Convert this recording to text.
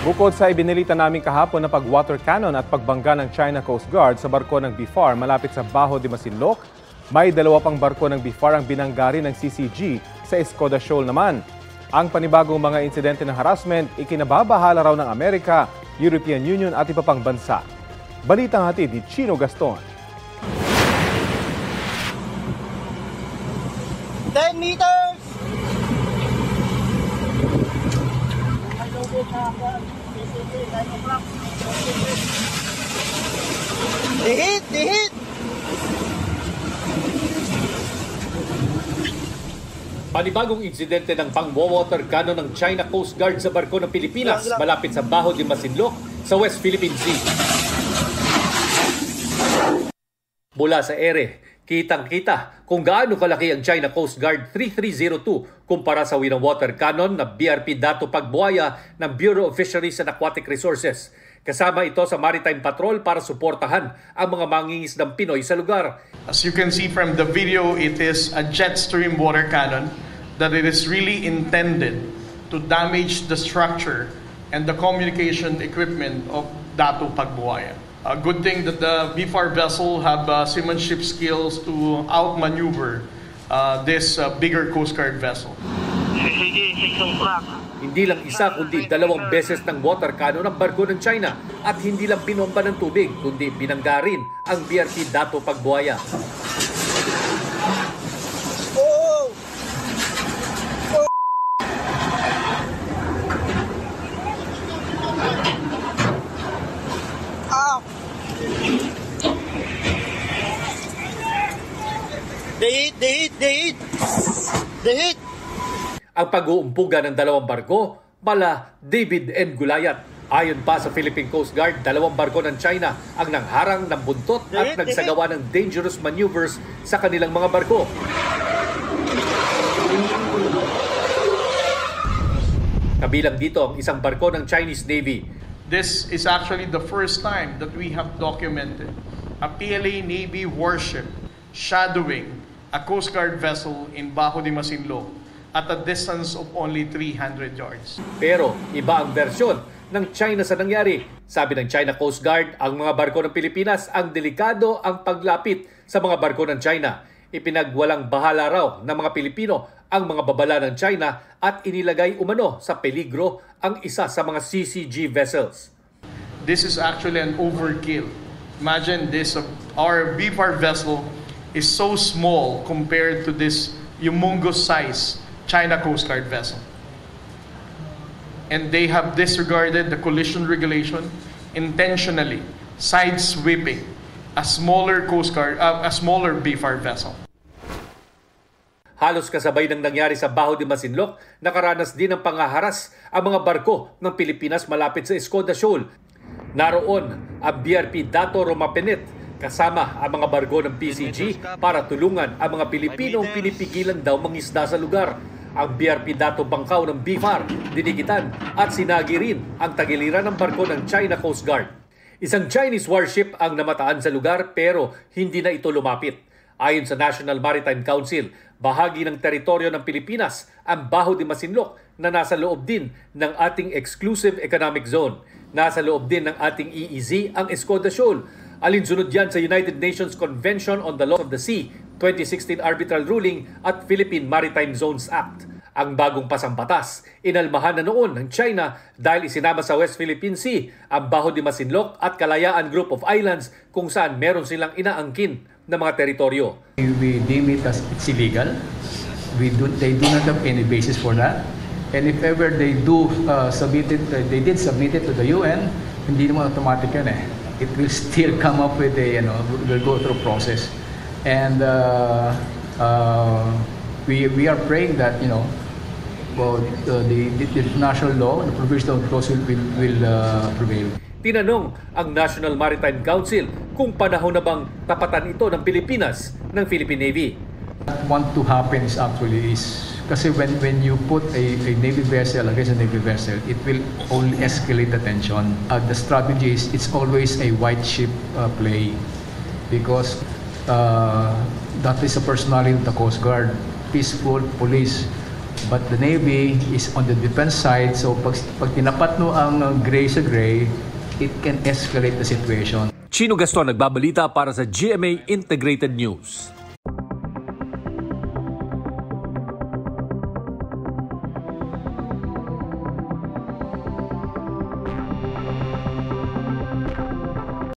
Bukod sa ibinilita namin kahapon na pag-water cannon at pagbangga ng China Coast Guard sa barko ng BFAR malapit sa Bajo de Masinloc, may dalawa pang barko ng BFAR ang binangga rin ng CCG sa Escoda Shoal naman. Ang panibagong mga insidente ng harassment ikinababahala raw ng Amerika, European Union at iba pang bansa. Balitang hatid ni Chino Gaston. 10 meters! Dihit! Panibagong insidente ng pang-water cannon ng China Coast Guard sa barko ng Pilipinas malapit sa Bajo de Masinloc sa West Philippine Sea. Mula sa ere, kitang-kita kung gaano kalaki ang China Coast Guard 3302 kumpara sa winang water cannon na BRP Dato Pagbuaya ng Bureau of Fisheries and Aquatic Resources. Kasama ito sa Maritime Patrol para suportahan ang mga mangingisdang Pinoy sa lugar. As you can see from the video, it is a jet stream water cannon that it is really intended to damage the structure and the communication equipment of Dato Pagbuaya. A good thing that the BFAR vessel have seamanship skills to outmaneuver this bigger Coast Guard vessel. Hindi lang isa kundi dalawang beses ng water cannon ang barko ng China at hindi lang binomba ng tubig kundi binangga rin ang BRP Dato Pagbuaya. Dihit! Ang pag-uumpuga ng dalawang barko, mala David and Gulayat. Ayon pa sa Philippine Coast Guard, dalawang barko ng China ang nangharang ng buntot at nagsagawa ng dangerous maneuvers sa kanilang mga barko. Kabilang dito ang isang barko ng Chinese Navy. This is actually the first time that we have documented a PLA Navy warship shadowing a Coast Guard vessel in Bajo de Masinloc at a distance of only 300 yards. Pero iba ang versyon ng China sa nangyari. Sabi ng China Coast Guard, ang mga barko ng Pilipinas ang delikado ang paglapit sa mga barko ng China. Ipinagwalang bahala raw ng mga Pilipino ang mga babala ng China at inilagay umano sa peligro ang isa sa mga CCG vessels. This is actually an overkill. Imagine this, our BFAR vessel is so small compared to this humongous size China Coast Guard vessel. And they have disregarded the collision regulation intentionally, side-sweeping a smaller Coast Guard, a smaller BFAR vessel. Halos kasabay ng nangyari sa Bajo de Masinloc, nakaranas din ng pangaharas ang mga barko ng Pilipinas malapit sa Escoda Shoal. Naroon ang BRP Dato Romapenet kasama ang mga barko ng PCG para tulungan ang mga Pilipinong pinipigilan daw mangisda sa lugar. Ang BRP Dato Bangkaw ng BFAR, dinigitan at sinagi rin ang tagiliran ng barko ng China Coast Guard. Isang Chinese warship ang namataan sa lugar pero hindi na ito lumapit. Ayon sa National Maritime Council, bahagi ng teritoryo ng Pilipinas ang Bajo de Masinloc na nasa loob din ng ating Exclusive Economic Zone. Nasa loob din ng ating EEZ ang Escoda Shoal. Alinsunod yan sa United Nations Convention on the Laws of the Sea, 2016 Arbitral Ruling at Philippine Maritime Zones Act. Ang bagong pasang batas, inalmahan na noon ng China dahil isinama sa West Philippine Sea ang Bajo de Masinloc at Kalayaan Group of Islands kung saan meron silang inaangkin na mga teritoryo. We deem it as it's illegal. They do not have any basis for that. And if ever they do submit it, they did submit it to the UN, hindi naman automatic yan eh. It will still come up with a, will go through process. And we are praying that, the international law, the provisional clause will prevail. Tinanong ang National Maritime Council kung panahon na bang tapatan ito ng Pilipinas ng Philippine Navy. What to happen is actually kasi when you put a Navy vessel against a Navy vessel, it will only escalate the tension. The strategy is it's always a white ship play because that is a personality of the Coast Guard, peaceful police. But the Navy is on the defense side, so pag tinapat mo ang gray sa gray, it can escalate the situation. Chino Gaston nagbabalita para sa GMA Integrated News.